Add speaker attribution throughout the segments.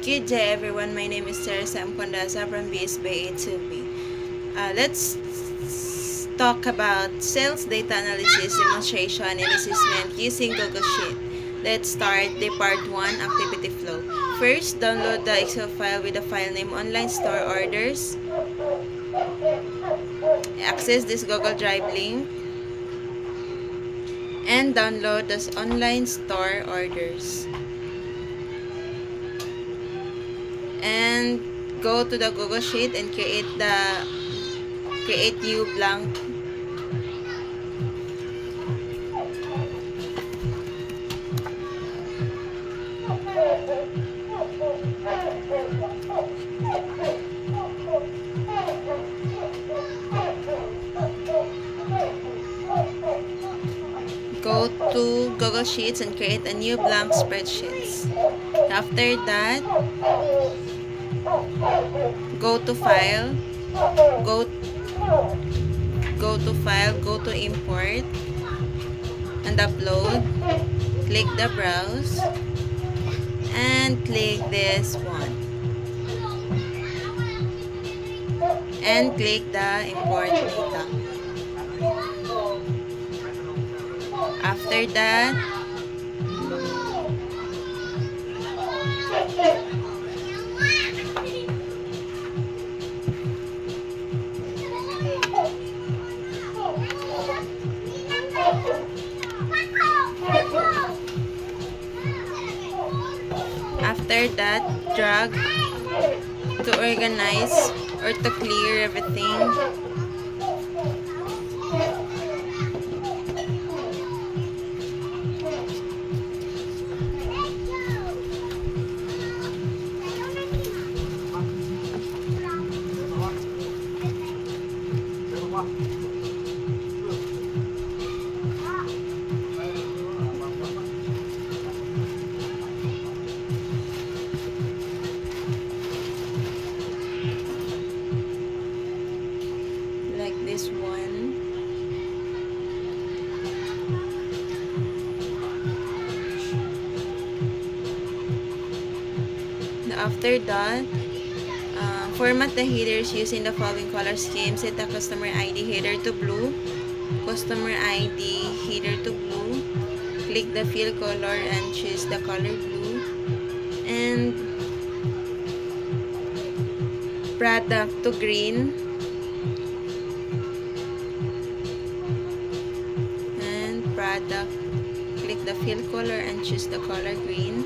Speaker 1: Good day everyone, my name is Sarah Sam Condasa from BSB A2B. Let's talk about sales data analysis, demonstration, and assessment using Google Sheet. Let's start the part 1 activity flow. First, download the Excel file with the file name online store orders. Access this Google Drive link and download this online store orders. And go to the Google Sheet and create new blank. Go to Google Sheets and create a new blank spreadsheet. After that, go to File, go to File, go to Import, and Upload. Click the Browse, and click this one. And click the Import Data. After that, drag to organize or to clear everything. Like this one. After that, format the headers using the following color scheme. Set the customer ID header to blue, customer ID header to blue. Click the fill color and choose the color blue. And product to green. And product, click the fill color and choose the color green.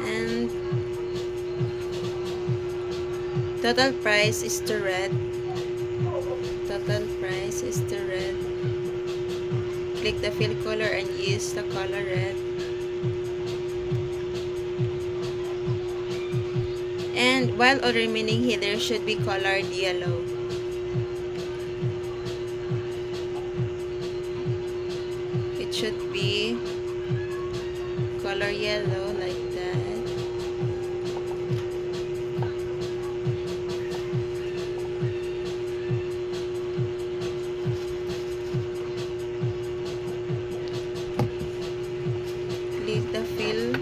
Speaker 1: And total price is to red. Total price is to red. Click the fill color and use the color red. And while all remaining headers should be colored yellow. It should be color yellow like that. Click the fill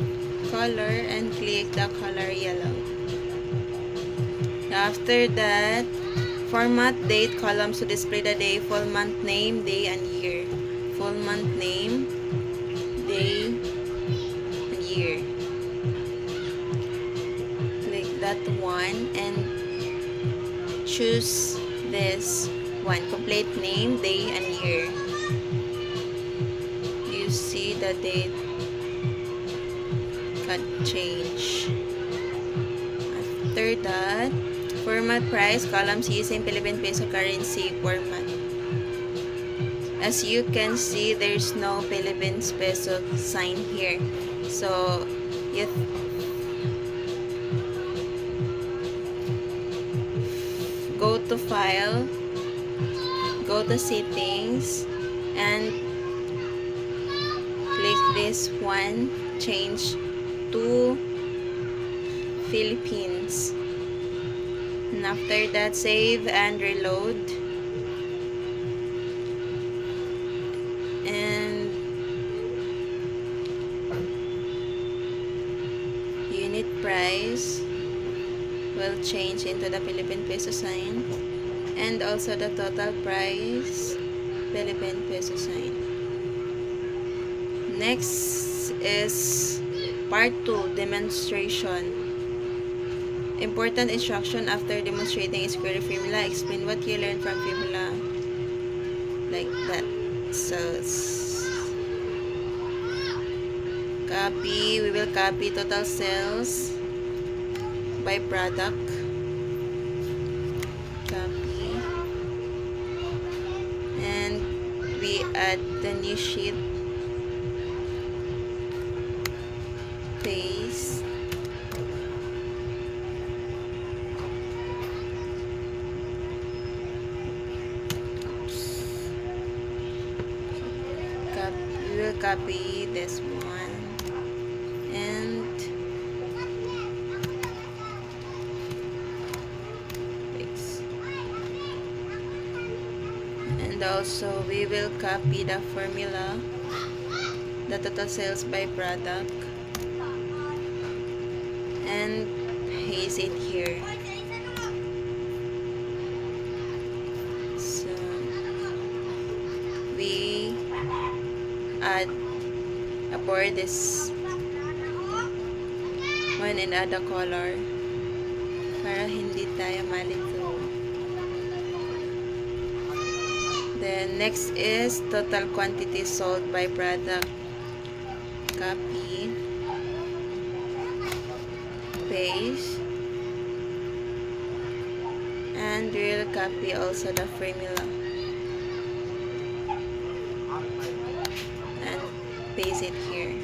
Speaker 1: color and click the color yellow. After that, format date columns to display the day, full month name, day, and year. Full month name, day, and year. Click that one and choose this one, complete name, day, and year. You see the date can change. After that, format price columns using Philippine Peso currency format. As you can see, there's no Philippine Peso sign here. So, you go to File, go to Settings, and click this one, change to Philippines. And after that, save and reload. And unit price will change into the Philippine peso sign, and also the total price, Philippine peso sign. Next is part 2, demonstration. Important instruction after demonstrating square formula. Explain what you learned from formula, like that. So copy, we will copy total sales by product. Copy. And we add the new sheet. Paste. We will copy this one and paste. And also we will copy the formula, the total sales by product, and paste it here. So we add for this one and add a color para hindi tayo malito. Then next is total quantity sold by product. Copy, paste, and we'll copy also the formula and paste it here.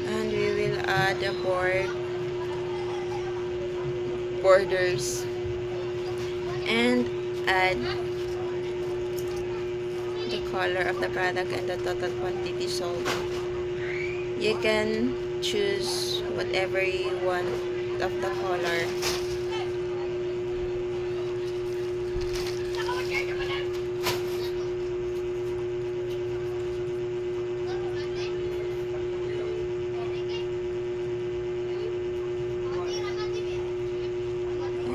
Speaker 1: And we will add the borders and add the color of the product and the total quantity sold. You can choose whatever you want of the color.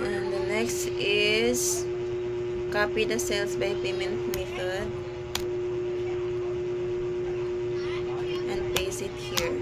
Speaker 1: And the next is copy the sales by payment method and paste it here.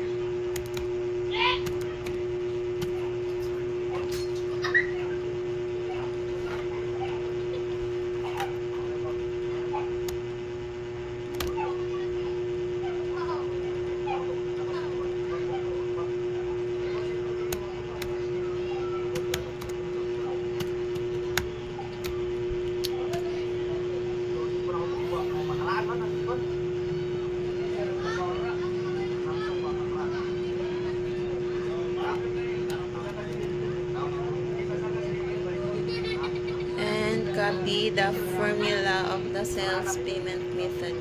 Speaker 1: And copy the formula of the sales payment method.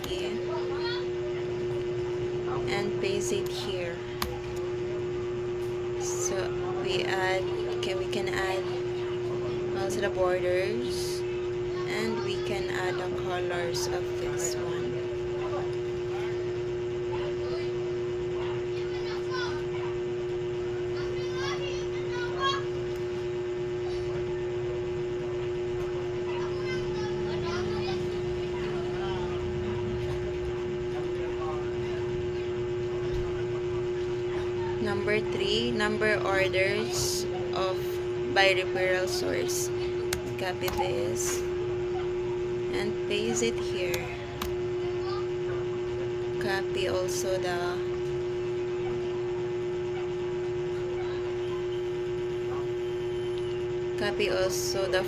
Speaker 1: Copy and paste it here. So we can add also the borders, and we can add the colors of this one. Number 3, number orders of by referral source. Copy this and paste it here. Copy also the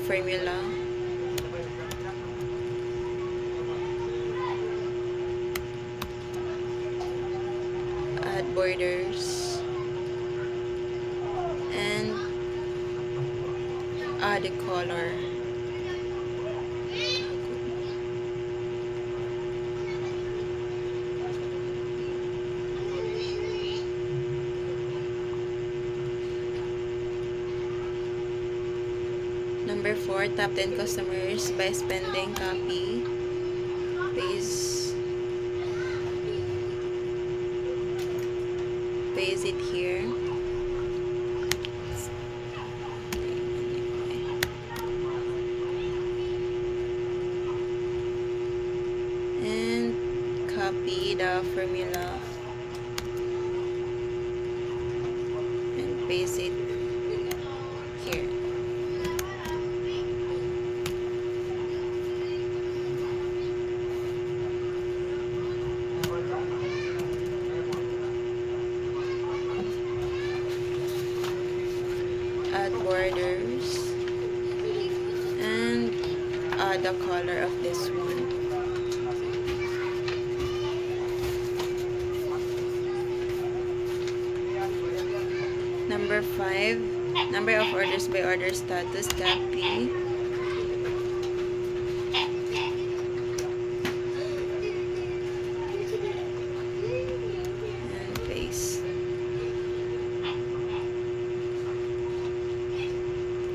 Speaker 1: formula. Add borders and add the color. 4 top 10 customers by spending. Copy, paste it here. And copy the formula and paste it here. Add borders and add the color of this one. Number 5, number of orders by order status. Copy. And paste.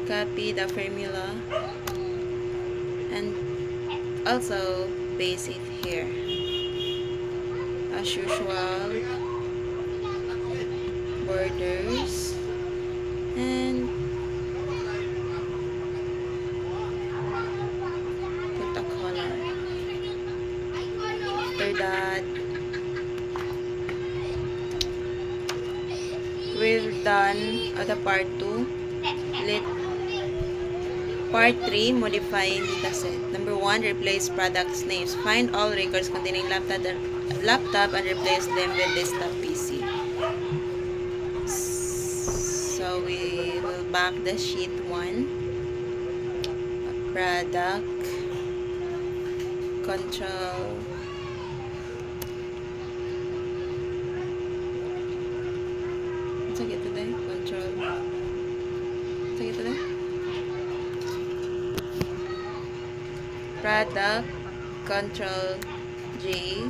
Speaker 1: Copy the formula and also paste it here. As usual, borders and put a color. After that, we're done at the part 2. Part 3, modifying dataset. Number 1, replace products names. Find all records containing laptop and replace them with desktop PC. So we will back the sheet 1. Product, control, product, control J,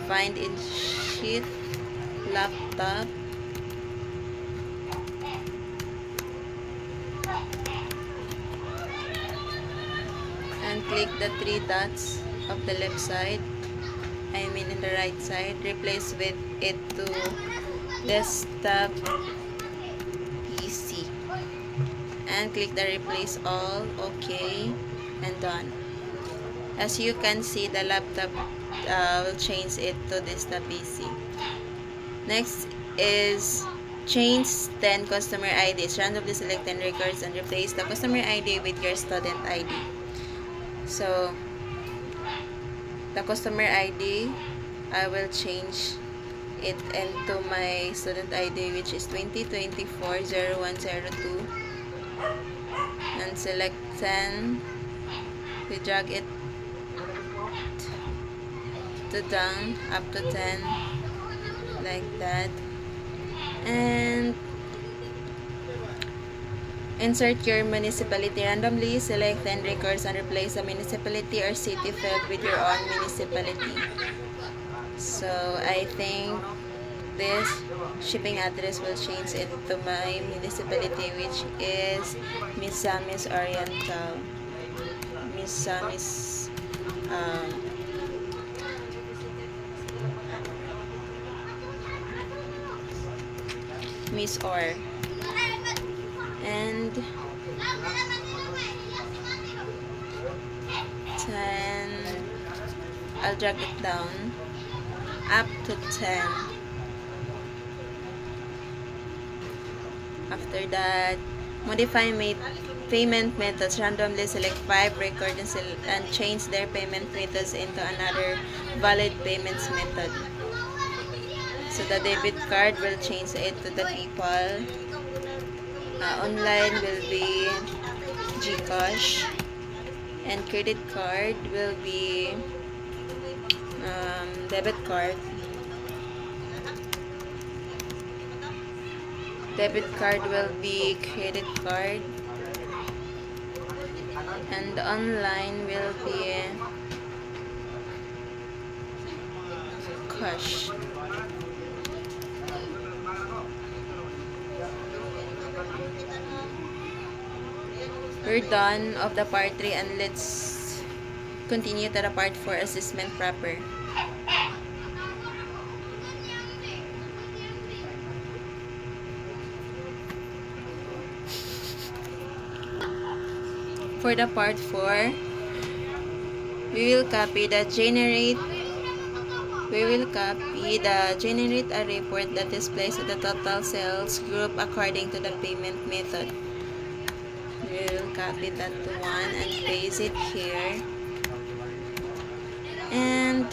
Speaker 1: find in sheet, laptop, and click the 3 dots of the left side, I mean in the right side, replace with it to desktop PC, and click the replace all, okay, and done. As you can see, the laptop will change it to desktop PC. Next is change 10 customer IDs. Randomly select 10 records and replace the customer ID with your student ID. So, the customer ID, I will change it into my student ID, which is 2024-0102, and select 10. We drag it to down up to 10 like that, and insert your municipality. Randomly select 10 records and replace the municipality or city field with your own municipality. So I think this shipping address will change it to my municipality, which is Misamis Oriental. Misamis Miss Or, and 10, I'll drag it down up to 10. After that, modify payment methods. Randomly select 5 records and change their payment methods into another valid payments method. So the debit card will change it to the PayPal. Online will be GCash, and credit card will be debit card. Debit card will be credit card, and online will be cash. we're done of the part 3 and let's continue to the part 4 assessment proper. For the part 4, we will copy the generate a report that displays the total sales group according to the payment method. We will copy that one and paste it here. And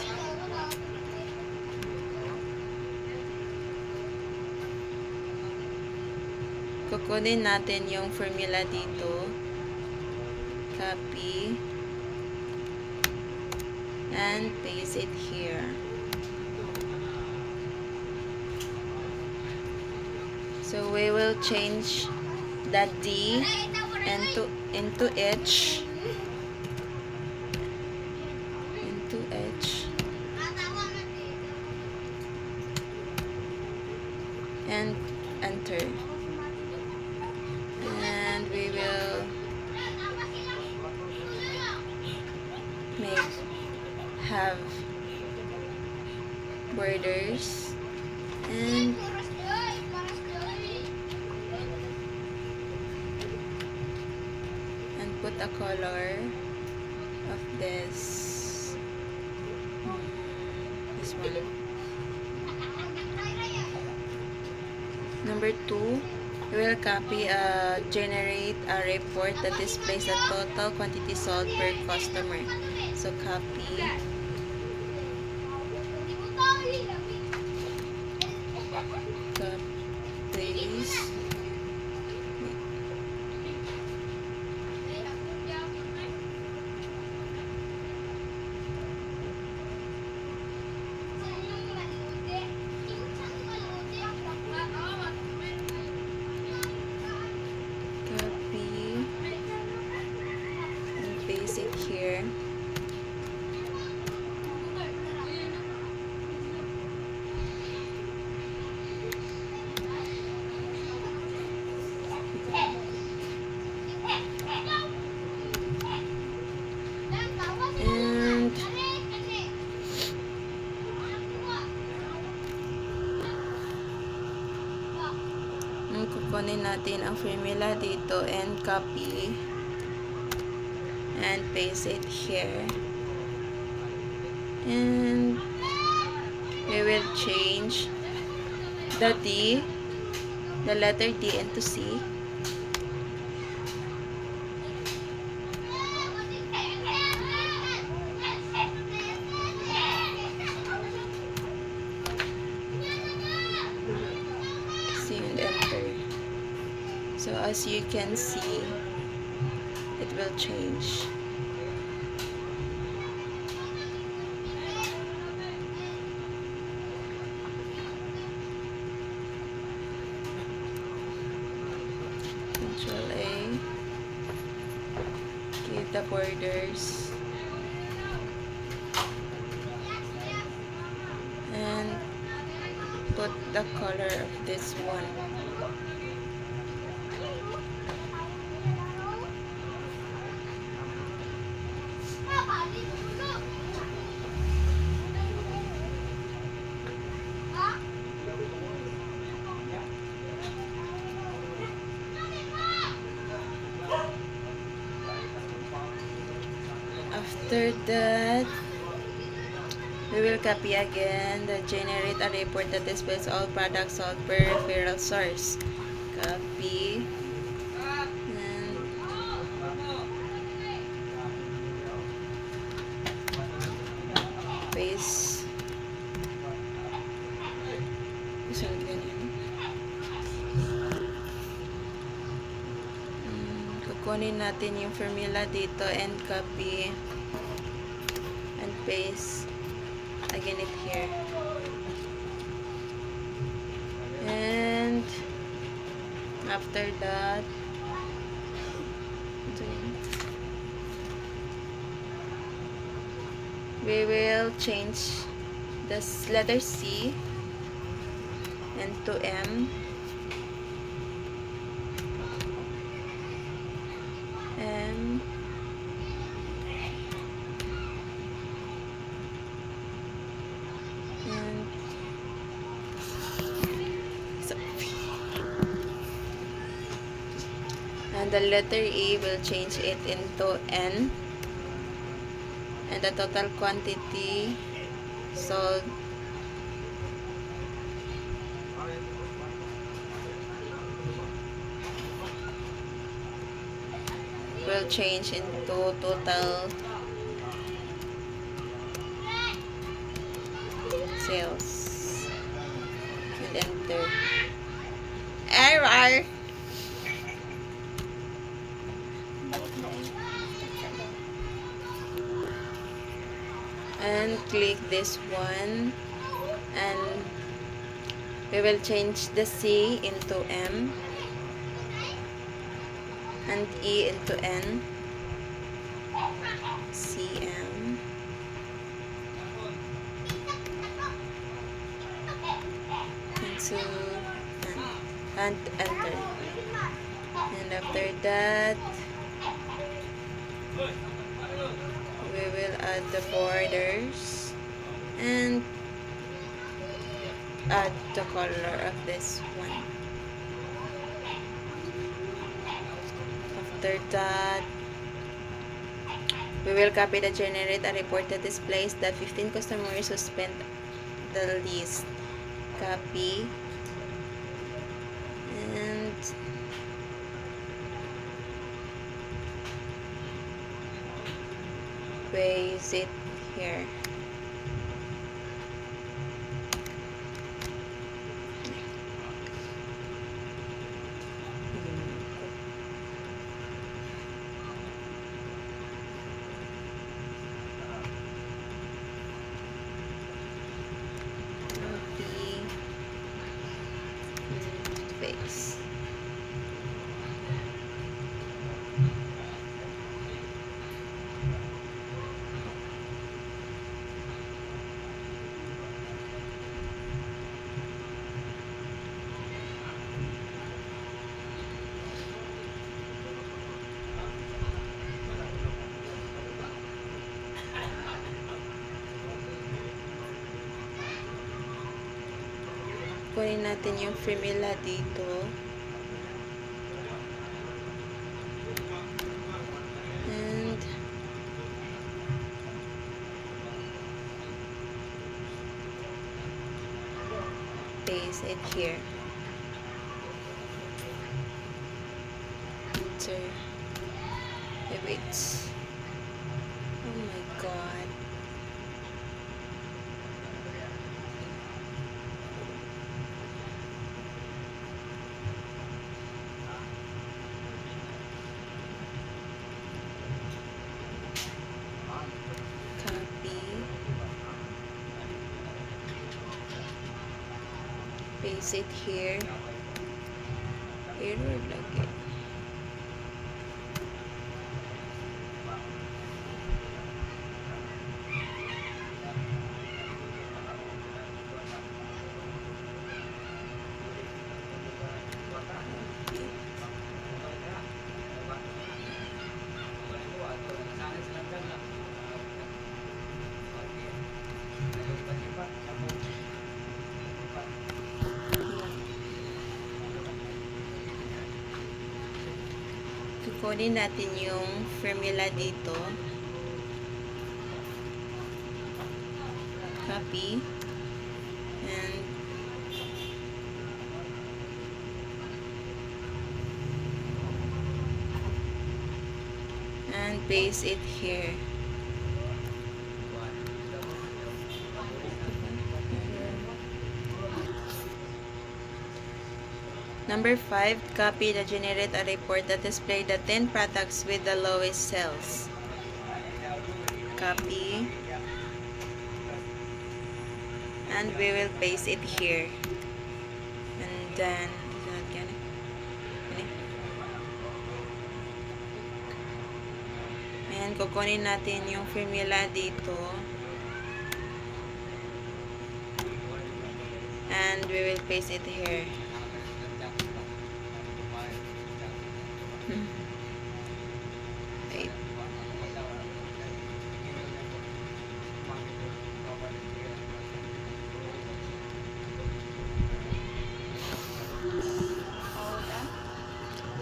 Speaker 1: kukunin natin yung formula dito. Copy and paste it here. So we will change that D into H. And enter. And we will have borders and put a color of this one. Number 2, we will copy generate a report that displays the total quantity sold per customer. So copy, paste, paste it here. And kukunin natin ang formula dito and copy and paste it here. And we will change the letter D into C. And enter. So as you can see, it will change. Control A. Give the borders. And put the color of this one. After that, we will copy again the generate a report that displays all products sold per referral source. Copy and paste. Kukunin natin yung formula dito and copy and paste again it here. And after that, we will change this letter C and to M. And And the letter E will change it into N. And the total quantity sold will change into total sales. And enter. Error! And click this one, and we will change the C into M and E into N. CM into N, and enter. And after that, we will add the borders and add the color of this one. After that, we will copy the generate a report that displays the 15 customers who spent the least. Copy and paste it here. Copy and paste. Kunin natin yung formula dito. And paste it here. Enter. Wait. Oh my god. Paste it here. Error lagi. Kukunin natin yung formula dito. Copy. And paste it here. Number 5, copy the generate a report that display the 10 products with the lowest sales. Copy. And we will paste it here. And then, ayan, kukunin natin yung formula dito. And we will paste it here. Wait.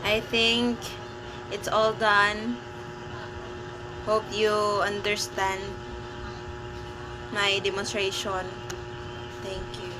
Speaker 1: I think It's all done. Hope you understand my demonstration. Thank you.